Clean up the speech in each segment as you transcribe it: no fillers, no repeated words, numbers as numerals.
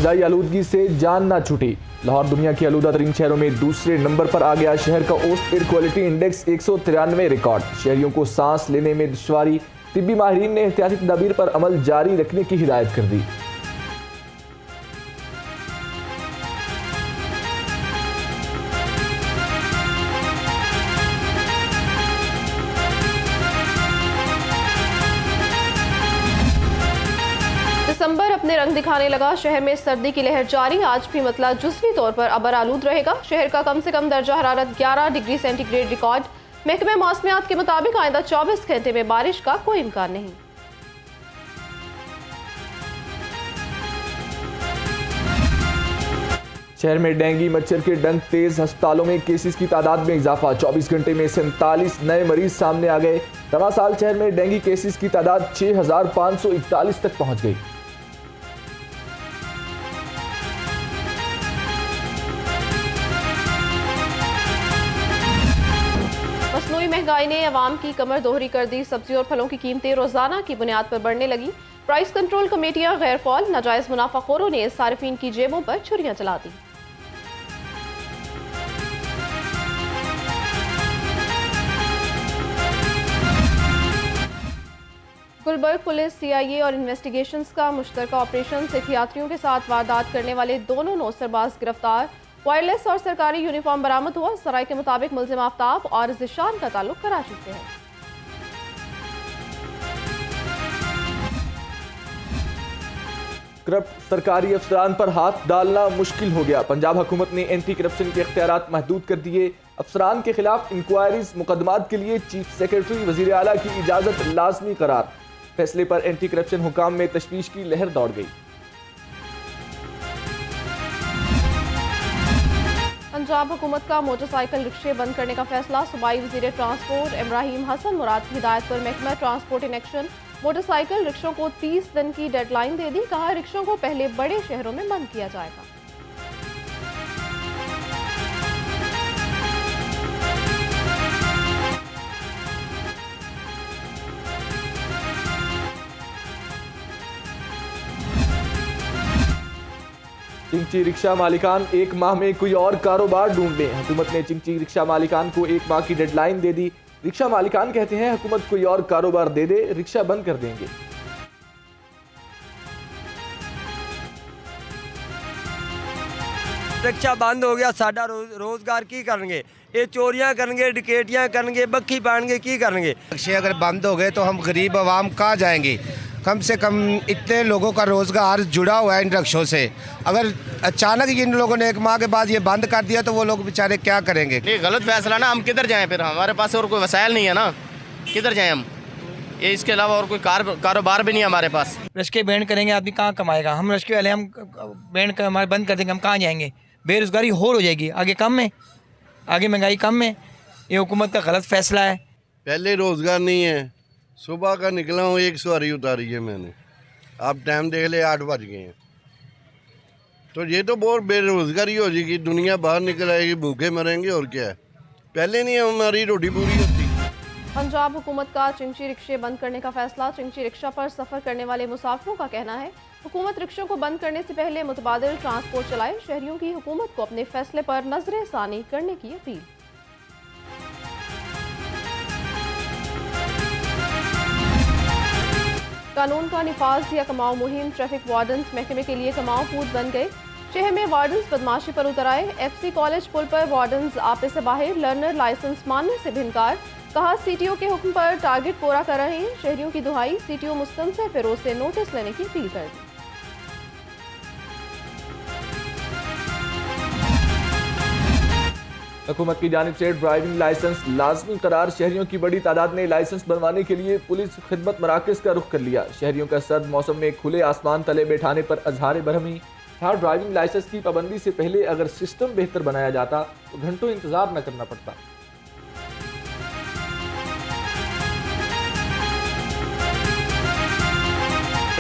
फिजाई आलूदगी से जान ना छूटी। लाहौर दुनिया की आलूदा तरीन शहरों में दूसरे नंबर पर आ गया। शहर का औसत एयर क्वालिटी इंडेक्स 193 रिकॉर्ड। शहरियों को सांस लेने में दुश्वारी। तिब्बी माहिरीन ने एहतियाती तदाबीर पर अमल जारी रखने की हिदायत कर दी। दिसंबर अपने रंग दिखाने लगा। शहर में सर्दी की लहर जारी। आज भी मतला जुज़वी तौर पर अबर आलूद रहेगा। शहर का कम से कम दर्जा हरारत 11 डिग्री सेंटीग्रेड रिकॉर्ड। महकमे मौसमियात के मुताबिक आइंदा 24 घंटे में बारिश का कोई इम्कान नहीं। शहर में डेंगू मच्छर के डंक तेज। अस्पतालों में केसेस की तादाद में इजाफा। 24 घंटे में 47 नए मरीज सामने आ गए। रवां साल शहर में डेंगू केसेस की तादाद 6541 तक पहुंच गई। मसनूई महंगाई ने अवाम की कमर दोहरी कर दी। सब्जी और फलों की कीमतें रोजाना की बुनियाद पर बढ़ने लगी। प्राइस कंट्रोल कमेटियां गैर फौल। नाजायज मुनाफाखोरों ने सारिफीन की जेबों पर छुरियां चला दी। गुलबर्ग पुलिस, सीआईए और इन्वेस्टिगेशंस का मुश्तरका ऑपरेशन से यात्रियों के साथ वारदात करने वाले दोनों नौसरबाज गिरफ्तार। वायरलेस और सरकारी यूनिफॉर्म बरामद हुआ। सराय के मुताबिक मुलजिम आफ्ताब और जिशान का ताल्लुक कराची से है। करप्ट सरकारी अफसरान पर हाथ डालना मुश्किल हो गया। पंजाब हुकूमत ने एंटी करप्शन के इख्तियारात महदूद कर दिए। अफसरान के खिलाफ इंक्वायरीज मुकदमात के लिए चीफ सेक्रेटरी वजीर आला की इजाजत लाजमी करार। फैसले पर एंटी करप्शन हुकाम में तशवीश की लहर दौड़ गई। पंजाब हुकूमत का मोटरसाइकिल रिक्शे बंद करने का फैसला। सूबाई वजीर ट्रांसपोर्ट इब्राहिम हसन मुराद की हिदायत पर महकमा ट्रांसपोर्ट इन एक्शन। मोटरसाइकिल रिक्शों को 30 दिन की डेडलाइन दे दी। कहा रिक्शों को पहले बड़े शहरों में बंद किया जाएगा। चिंची रिक्शा मालिकान एक माह में कोई और कारोबार ढूंढ लें। हुकूमत ने चिंची रिक्शा मालिकान को एक माह की डेडलाइन दे दी। रिक्शा मालिकान कहते हैं हुकूमत कोई और कारोबार दे दे, रिक्शा बंद कर देंगे। रिक्शा बंद हो गया, साडा रोजगार की करेंगे? ये चोरियां करेंगे, डकैतियां करेंगे, बक्खी पाएंगे, की करेंगे? रिक्शे अगर बंद हो गए तो हम गरीब आवाम कहाँ जाएंगे? कम से कम इतने लोगों का रोजगार जुड़ा हुआ है इन रिक्शों से। अगर अचानक इन लोगों ने एक माह के बाद ये बंद कर दिया तो वो लोग बेचारे क्या करेंगे? ये गलत फैसला ना। हम किधर जाएं फिर? हमारे पास और कोई वसाइल नहीं है ना, किधर जाएं हम? ये इसके अलावा और कोई कारोबार भी नहीं है हमारे पास। रिक्शे बैंड करेंगे, आदमी कहाँ कमाएगा? हम रिक्शे वाले हम बैंड कर हमारे बंद कर देंगे, हम कहाँ जाएंगे? बेरोजगारी और हो जाएगी। आगे कम है, आगे महंगाई कम है। ये हुकूमत का गलत फैसला है। पहले रोज़गार नहीं है। सुबह का निकला हूँ, एक सवारी उतारी है मैंने। आप टाइम देख ले, 8 बज गए हैं। तो ये तो बहुत बेरोज़गारी हो जाएगी। दुनिया बाहर निकल आएगी, भूखे मरेंगे और क्या है। पहले नहीं हमारी रोटी पूरी होती। पंजाब हुकूमत का चिंची रिक्शे बंद करने का फैसला। चिंची रिक्शा पर सफर करने वाले मुसाफिरों का कहना है हुकूमत रिक्शों को बंद करने से पहले मुतबादिल ट्रांसपोर्ट चलाए। शहरियों की हुकूमत को अपने फैसले पर नजर सानी करने की अपील। कानून का निफाज दिया कमाओ मुहिम। ट्रैफिक वार्डन्स महकमे के लिए कमाओ पूत बन गए। शहर में वार्डन्स बदमाशी पर उतर आए। एफसी कॉलेज पुल पर वार्डन्स आपे से बाहर। लर्नर लाइसेंस मानने से भिनकार। कहा सीटीओ के हुक्म पर टारगेट पूरा कर रहे हैं। शहरियों की दुहाई। सीटीओ मुस्तनसे फिरोज से नोटिस लेने की अपील कर दी। हुकूमत की जानिब से ड्राइविंग लाइसेंस लाजमी करार। शहरियों की बड़ी तादाद ने लाइसेंस बनवाने के लिए पुलिस खिदमत मराकज का रुख कर लिया। शहरियों का सर्द मौसम में खुले आसमान तले बैठाने पर अजहार बरहमी। यहाँ ड्राइविंग लाइसेंस की पाबंदी से पहले अगर सिस्टम बेहतर बनाया जाता तो घंटों इंतजार न करना पड़ता।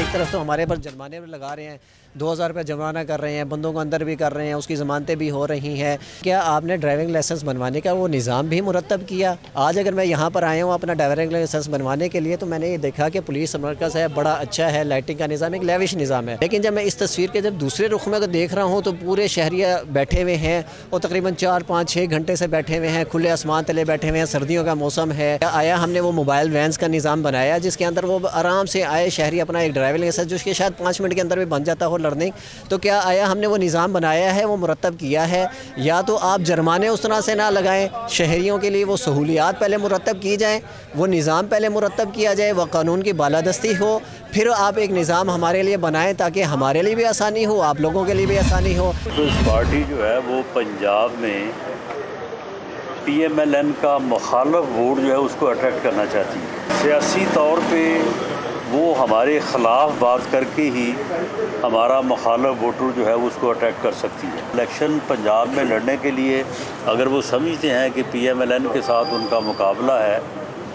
एक तरफ तो हमारे पर जुर्माने भी लगा रहे हैं, 2000 रुपये जुर्माना कर रहे हैं, बंदों को अंदर भी कर रहे हैं, उसकी ज़मानतें भी हो रही हैं। क्या आपने ड्राइविंग लाइसेंस बनवाने का वो निज़ाम भी मुरतब किया? आज अगर मैं यहाँ पर आया हूँ अपना ड्राइविंग लाइसेंस बनवाने के लिए तो मैंने ये देखा कि पुलिस मरकज़ है, बड़ा अच्छा है, लाइटिंग का निज़ाम एक लेविश निज़ाम है। लेकिन जब मैं इस तस्वीर के जब दूसरे रुख में देख रहा हूँ तो पूरे शहरिया बैठे हुए हैं और तकरीबन 4, 5, 6 घंटे से बैठे हुए हैं, खुले आसमान तले बैठे हुए हैं, सर्दियों का मौसम है। आया हमने वो मोबाइल वैन्स का निज़ाम बनाया जिसके अंदर वो आराम से आए शहरी अपना एक ड्राइविंग लाइसेंस जो शायद 5 मिनट के अंदर भी बन जाता हो लर्निंग, तो क्या आया हमने वो निज़ाम बनाया है, वो मुरतब किया है? या तो आप जुर्माने उस तरह से ना लगाएं, शहरियों के लिए वो सहूलियात पहले मुरतब की जाएं, वो निज़ाम पहले मुरतब किया जाए, वह कानून की बालादस्ती हो, फिर आप एक निज़ाम हमारे लिए बनाएं ताकि हमारे लिए भी आसानी हो, आप लोगों के लिए भी आसानी हो। पीपल्स पार्टी जो है वो पंजाब में PMLN का मुखालफ वोट जो है उसको अट्रैक्ट करना चाहती है। सियासी तौर पे वो हमारे ख़िलाफ़ बात करके ही हमारा मुखालफ वोटर जो है उसको अट्रैक्ट कर सकती है। इलेक्शन पंजाब में लड़ने के लिए अगर वो समझते हैं कि PMLN के साथ उनका मुकाबला है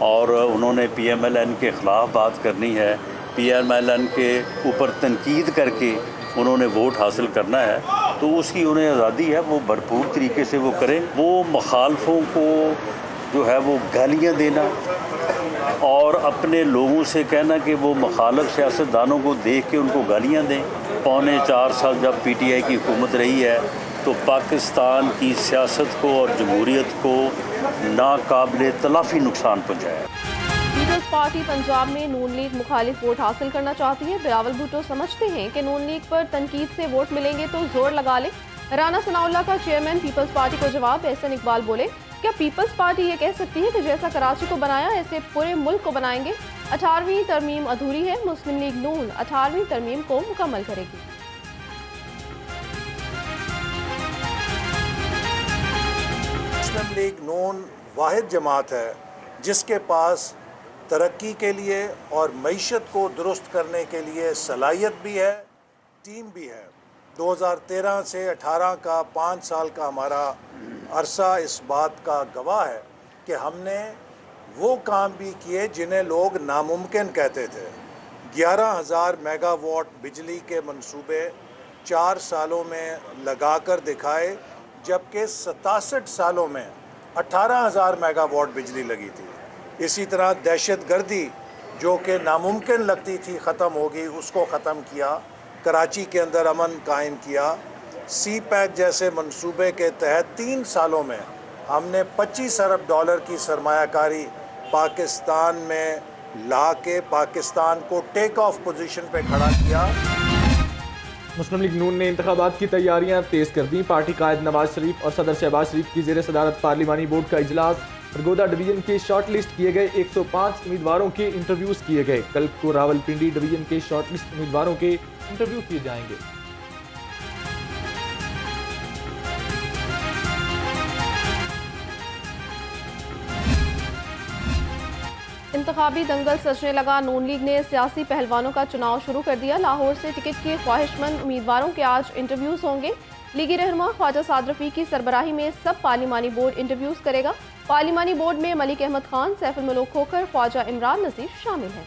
और उन्होंने PMLN के ख़िलाफ़ बात करनी है, PMLN के ऊपर तनकीद करके उन्होंने वोट हासिल करना है, तो उसकी उन्हें आज़ादी है, वो भरपूर तरीके से वो करें। वो मुखालफों को जो है वो गालियाँ देना और अपने लोगों से कहना कि वो मुखालफ सियासतदानों को देख के उनको गालियाँ दें। 4.25 साल जब PTI की हुकूमत रही है तो पाकिस्तान की सियासत को और जमहूरियत को नाकाबिले तलाफ़ी नुकसान पहुँचाया। पीपल्स पार्टी पंजाब में नून लीग मुखालिफ वोट हासिल करना चाहती है। बिलावल भुट्टो समझते हैं कि नून लीग पर तनकीद से वोट मिलेंगे तो जोर लगा ले। राना सनाउल्लाह का चेयरमैन पीपल्स पार्टी को जवाब। एहसन इकबाल बोले, क्या पीपल्स पार्टी ये कह सकती है कि जैसा कराची को बनाया ऐसे पूरे मुल्क को बनाएंगे? 18वीं तरमीम अधूरी है, मुस्लिम लीग नून 18वीं तरमीम को मुकम्मल करेगी। मुस्लिम लीग नून वाहिद जमात है जिसके पास तरक्की के लिए और मईशत को दुरुस्त करने के लिए सलाहियत भी है, टीम भी है। 2013 से 18 का 5 साल का हमारा अरसा इस बात का गवाह है कि हमने वो काम भी किए जिन्हें लोग नामुमकिन कहते थे। 11,000 मेगावाट बिजली के मंसूबे 4 सालों में लगाकर दिखाए, जबकि 67 सालों में 18,000 मेगावाट बिजली लगी थी। इसी तरह दहशतगर्दी जो कि नामुमकिन लगती थी ख़त्म होगी, उसको ख़त्म किया, कराची के अंदर अमन कायम किया। CPEC जैसे मंसूबे के तहत 3 सालों में हमने $25 अरब की सरमायाकारी पाकिस्तान में ला के पाकिस्तान को टेक ऑफ पोजीशन पे खड़ा किया। मुस्लिम लीग नून ने इंतखाबात की तैयारियां तेज कर दी। पार्टी कायद नवाज शरीफ और सदर शहबाज शरीफ की जेर सदारत पार्लिमानी बोर्ड का इजलास। सरगोदा डिवीजन के शॉर्ट लिस्ट किए गए 105 उम्मीदवारों के इंटरव्यूज किए गए। कल को रावलपिंडी डिवीजन के शॉर्ट लिस्ट उम्मीदवारों के इंटरव्यू किए जाएंगे। इंतखाबी दंगल सजने लगा। नून लीग ने सियासी पहलवानों का चुनाव शुरू कर दिया। लाहौर से टिकट के ख्वाहिशमंद उम्मीदवारों के आज इंटरव्यूज होंगे। लीगी रहनुमा ख्वाजा साद रफ़ी की सरबराही में सब पार्लिमानी बोर्ड इंटरव्यूज करेगा। पार्लिमानी बोर्ड में मलिक अहमद खान, सैफुल मलूक खोखर, ख्वाजा इमरान नज़ीर शामिल हैं।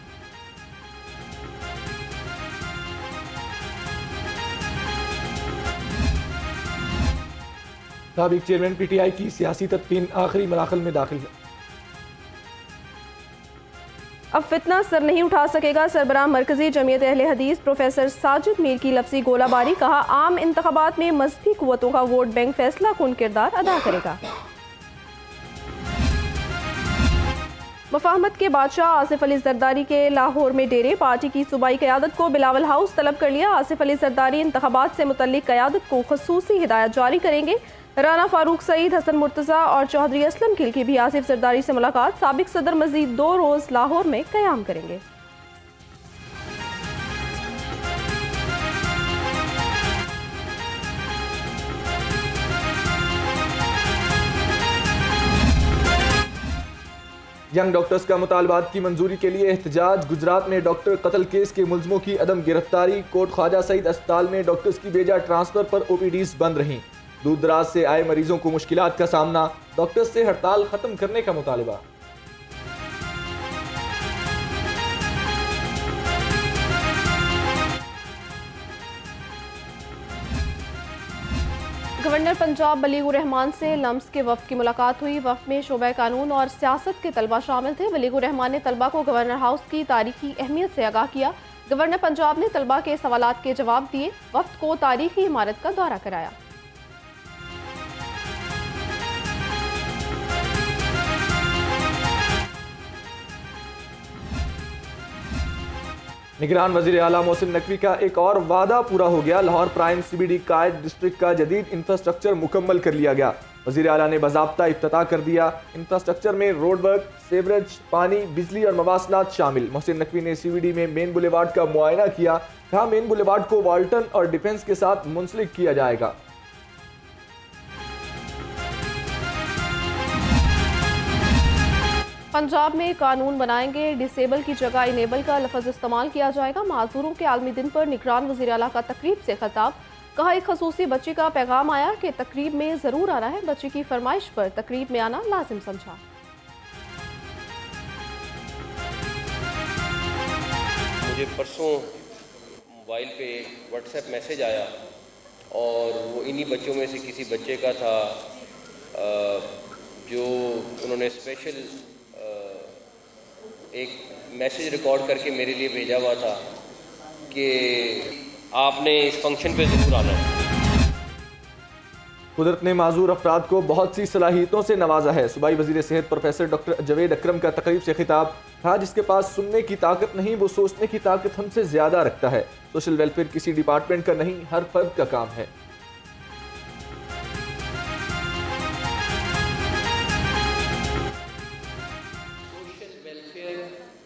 साबिक चेयरमैन PTI की सियासी तदफीन आखिरी मराहल में दाखिल है। अब फितना सर नहीं उठा सकेगा। सरबराह मरकजी जमीयत अहले हदीस प्रोफेसर साजिद मीर की लफ्जी गोलाबारी। कहा, आम इंतखाबात में मजहबी कुव्वतों का वोट बैंक फैसला कुन किरदार अदा करेगा। मुफाहमत के बादशाह आसिफ अली जरदारी के लाहौर में डेरे। पार्टी की सूबाई क़यादत को बिलावल हाउस तलब कर लिया। आसिफ अली जरदारी इंतखाबात से मुतल्लिक क़यादत को ख़ुसूसी हिदायत जारी करेंगे। राना फारूक सईद, हसन मुर्तज़ा और चौधरी असलम खिल की भी आसिफ जरदारी से मुलाकात। साबिक सदर मजीद 2 रोज़ लाहौर में क़याम करेंगे। यंग डॉक्टर्स का मुतालबात की मंजूरी के लिए एहतजाज। गुजरात में डॉक्टर कत्ल केस के मुलजमों की अदम गिरफ्तारी। कोट ख्वाजा सईद अस्पताल में डॉक्टर्स की बेजा ट्रांसफर पर OPDs बंद रहीं। दूर दराज से आए मरीजों को मुश्किलात का सामना। डॉक्टर्स से हड़ताल खत्म करने का मुतालिबा। गवर्नर पंजाब बलीगुर रहमान से लम्स के वफ़द की मुलाकात हुई। वफ़द में शोबा कानून और सियासत के तलबा शामिल थे। बलीगुर रहमान ने तलबा को गवर्नर हाउस की तारीखी अहमियत से आगाह किया। गवर्नर पंजाब ने तलबा के सवालात के जवाब दिए। वफ़द को तारीखी इमारत का दौरा कराया। निगरान वज़ीर आला मोहसिन नकवी का एक और वादा पूरा हो गया। लाहौर प्राइम CBD कायद डिस्ट्रिक्ट का जदीद इंफ्रास्ट्रक्चर मुकम्मल कर लिया गया। वज़ीर आला ने बाज़ाब्ता इफ्तिताह कर दिया। इंफ्रास्ट्रक्चर में रोड वर्क, सेवरेज, पानी, बिजली और मवासलात शामिल। मोहसिन नकवी ने CBD में मेन बुलेवार्ड का मुआयना किया। कहा मेन बुलेवार्ड को वाल्टन और डिफेंस के साथ मुंसलिक किया जाएगा। पंजाब में कानून बनाएंगे, डिसेबल की जगह इनेबल का लफ्ज़ इस्तेमाल किया जाएगा। माजूरों के आलमी दिन पर निगरान वज़ीर आला का तकरीब से खिताब। कहा एक खसूसी बच्ची का पैगाम आया कि तकरीब में ज़रूर आना है। बच्ची की फरमाइश पर तकरीब में आना लाजिम समझा। मुझे परसों मोबाइल पे व्हाट्सएप मैसेज आया और वो इन्हीं बच्चों में से किसी बच्चे का था जो उन्होंने स्पेशल एक मैसेज रिकॉर्ड करके मेरे लिए भेजा हुआ था कि आपने इस फंक्शन पे ज़रूर आना है। कुदरत ने माजूर अफराद को बहुत सी सलाहियतों से नवाजा है। सूबाई वज़ीर सेहत प्रोफेसर डॉक्टर जवेद अकरम का तकरीब से खिताब। था जिसके पास सुनने की ताकत नहीं वो सोचने की ताकत हमसे ज़्यादा रखता है। सोशल वेलफेयर किसी डिपार्टमेंट का नहीं, हर फर्द का काम है।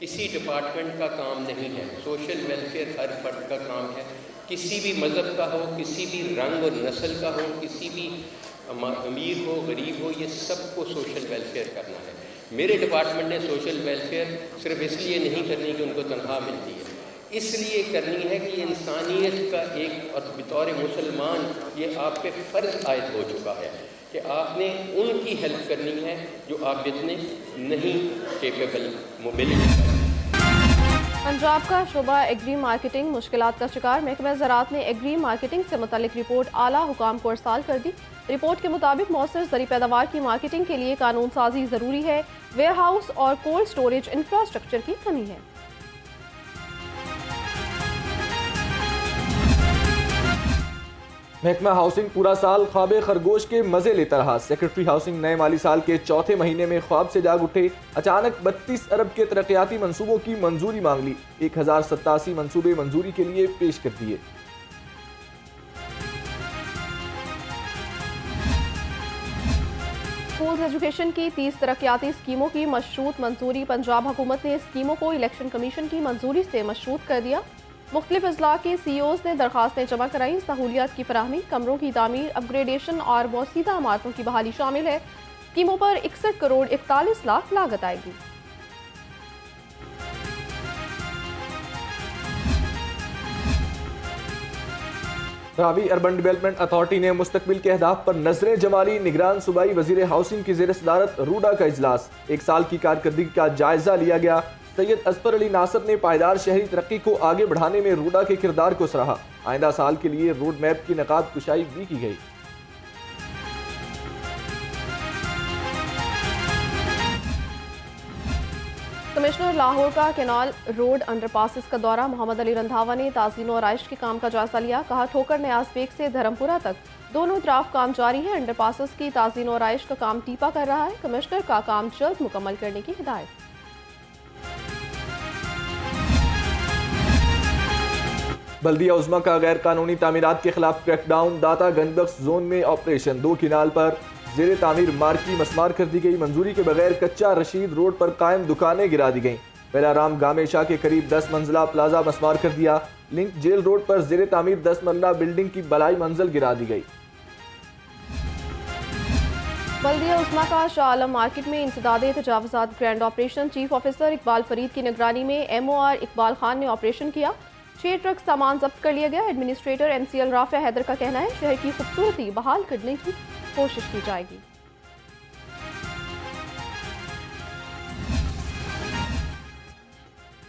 किसी डिपार्टमेंट का काम नहीं है। सोशल वेलफेयर हर फर्द का काम है। किसी भी मज़हब का हो, किसी भी रंग और नस्ल का हो, किसी भी अमीर हो, गरीब हो, ये सबको सोशल वेलफेयर करना है। मेरे डिपार्टमेंट ने सोशल वेलफेयर सिर्फ इसलिए नहीं करनी कि उनको तनख्वाह मिलती है, इसलिए करनी है कि इंसानियत का एक और बतौर मुसलमान ये आप पे फ़र्ज आयद हो चुका है कि आपने उनकी हेल्प करनी है जो आप जितने नहीं केपेबल मोबिलिटी। पंजाब का शोबा एग्री मार्केटिंग मुश्किलात का शिकार। महकमा ज़राअत ने एग्री मार्केटिंग से मुतालिक रिपोर्ट आला हुकाम को अरसाल कर दी। रिपोर्ट के मुताबिक मौसर ज़री पैदावार की मार्केटिंग के लिए कानून साजी ज़रूरी है। वेयर हाउस और कोल्ड स्टोरेज इंफ्रास्ट्रक्चर की कमी है। महकमा हाउसिंग पूरा साल ख्वाब खरगोश के मजे लेता रहा। सेक्रेटरी हाउसिंग नए माली साल के चौथे महीने में ख्वाब से जाग उठे। अचानक 32 अरब के तरक्याती मंसूबों की मंजूरी मांग ली। 1087 मंसूबे मंजूरी के लिए पेश कर दिए। स्कूल्स एजुकेशन की 30 तरक्याती स्कीमों की मशरूत मंजूरी। पंजाब हुकूमत ने स्कीमों को इलेक्शन कमीशन की मंजूरी से मशरूत कर दिया। मुख्तलिफ अजला के CEOs ने दरखास्तें जमा कराई। सहूलियात की फराहमी, कमरों की तामीर, अपग्रेडेशन और मौसीदा इमारतों की बहाली शामिल है। स्कीमों पर 61 करोड़ 41 लाख लागत आएगी। रावी अर्बन डेवलपमेंट अथॉरिटी ने मुस्तकबिल के अहदाफ पर नजरें जमा ली। निगरान सूबाई वजीर हाउसिंग की ज़ेर सदारत रूडा का इजलास। एक साल की कारकर्दगी का जायजा लिया गया। सैयद असफर अली नासर ने पायदार शहरी तरक्की को आगे बढ़ाने में रूडा के किरदार को सराहा। आइंदा साल के लिए रोड मैप की नकाब कुशाई भी की गई। कमिश्नर लाहौर का केनाल रोड अंडरपासेस का दौरा। मोहम्मद अली रंधावा ने ताज़ीन और आइश के काम का जायजा लिया। कहा ठोकर न्याज बेग से धर्मपुरा तक दोनों तरफ काम जारी है। अंडरपासेस की ताज़ीन और आइश का काम टीपा कर रहा है। कमिश्नर का काम जल्द मुकम्मल करने की हिदायत। बल्दिया उज़्मा का गैर कानूनी तामीरात के खिलाफ क्रैकडाउन। दाता गंजबख्श जोन में ऑपरेशन। 2 किनाल पर ज़ेर तामीर मार्की मसमार कर दी गई। मंजूरी के बगैर कच्चा रशीद रोड पर कायम दुकानें गिरा दी गईं। बेलाराम गामे शाह के करीब 10 मंजिला प्लाजा मसमार कर दिया। लिंक जेल रोड पर ज़ेर तामीर 10 मंजिला बिल्डिंग की बलाई मंजिल गिरा दी गई। बल्दिया उस्मा का शाह आलम मार्केट में इंसदादे तजावुज़ात grand operation. Chief officer Iqbal Farid की निगरानी में MOR इकबाल खान ने ऑपरेशन किया। 6 ट्रक सामान जब्त कर लिया गया। एडमिनिस्ट्रेटर MCL राफिया हैदर का कहना है शहर की खूबसूरती बहाल करने की कोशिश की जाएगी।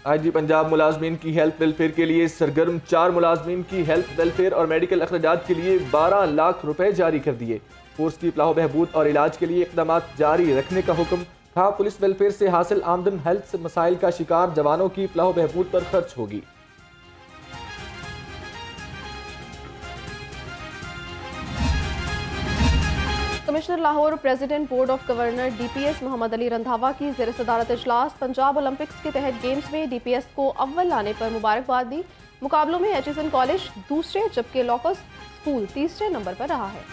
आईजी पंजाब मुलाजमीन की हेल्थ वेलफेयर के लिए सरगर्म, 4 मुलाजमीन की हेल्थ वेलफेयर और मेडिकल अखराजात के लिए 12 लाख रुपए जारी कर दिए। फोर्स की फलाह बहबूद और इलाज के लिए इकदाम जारी रखने का हुक्म था। पुलिस वेलफेयर से हासिल आमदन हेल्थ मसाइल का शिकार जवानों की फलाह बहबूद पर खर्च होगी। Commissioner Lahore president board of governor DPS Mohammad Ali Randhawa की ज़ेर सदारत इजलास पंजाब ओलंपिक्स के तहत गेम्स में DPS को अव्वल लाने पर मुबारकबाद दी। मुकाबलों में HSN कॉलेज दूसरे जबकि लॉकस स्कूल तीसरे नंबर पर रहा है।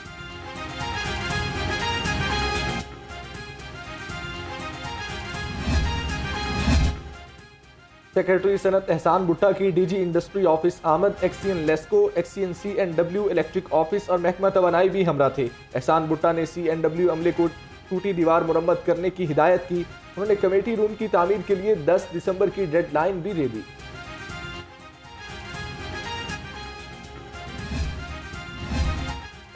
सेक्रेटरी सनत एहसान भुट्टा की DG इंडस्ट्री ऑफिस आमद, XEN LESCO, XEN C&W electric office और महकमा तवानाई भी हमरा थे। एहसान भुट्टा ने C&W अमले को टूटी दीवार मुरम्मत करने की हिदायत की। उन्होंने कमेटी रूम की तामीर के लिए 10 दिसंबर की डेडलाइन भी दे दी।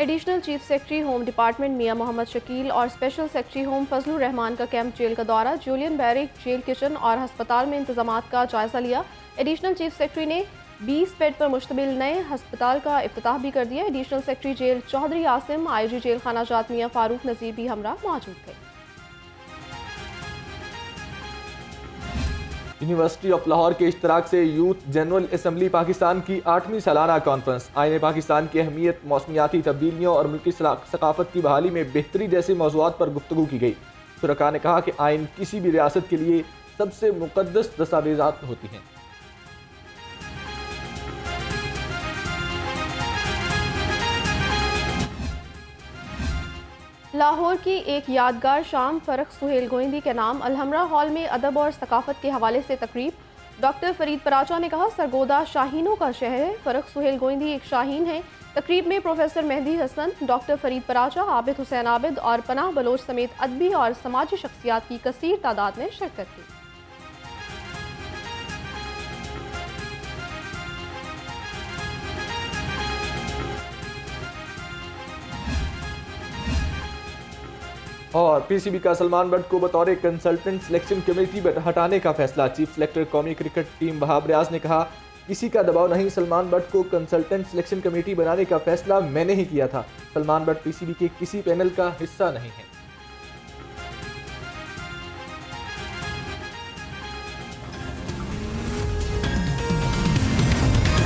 Additional chief secretary home department Mian Mohammad Shakeel और special secretary home Fazlur Rehman का कैंप जेल का दौरा, जूलियन बैरिक जेल किचन और हस्पताल में इंतजामात का जायजा लिया। एडिशनल चीफ सेक्रेटरी ने 20 बेड पर मुश्तमिल नए हस्पताल का इफ्तिताह भी कर दिया। Additional secretary jail Chaudhry Asim, IG jail खाना जात मियां फारूक नजीर भी हमरा मौजूद थे। यूनिवर्सिटी ऑफ लाहौर के इश्तराक से यूथ जनरल असम्बली पाकिस्तान की 8वीं सालाना कॉन्फ्रेंस आईन पाकिस्तान की अहमियत, मौसमियाती तब्दीलियों और मुल्की सकाफत की बहाली में बेहतरी जैसे मौज़ूआत पर गुफ्तगू की गई। शुरका ने कहा कि आइन किसी भी रियासत के लिए सबसे मुक़द्दस दस्तावेज़ात होती हैं। लाहौर की एक यादगार शाम फ़रख सुहेल गोइंदी के नाम अलहमरा हॉल में अदब और सकाफत के हवाले से तकरीब। डॉक्टर फरीद पराचा ने कहा, सरगोदा शाहीनों का शहर है, फ़रख सुहेल गोइंदी एक शाहीन है। तकरीब में प्रोफेसर मेहदी हसन, डॉक्टर फरीद पराचा, आबिद हुसैन आबिद और पनाह बलोच समेत अदबी और समाजी शख्सियात की कसीर तादाद में शिरकत की। और PCB का सलमान बट को बतौर कंसल्टेंट सिलेक्शन कमेटी हटाने का फैसला। चीफ सेलेक्टर कौमी क्रिकेट टीम वहाब रियाज ने कहा, किसी का दबाव नहीं, सलमान बट को कंसल्टेंट सिलेक्शन कमेटी बनाने का फैसला मैंने ही किया था। सलमान बट PCB के किसी पैनल का हिस्सा नहीं है।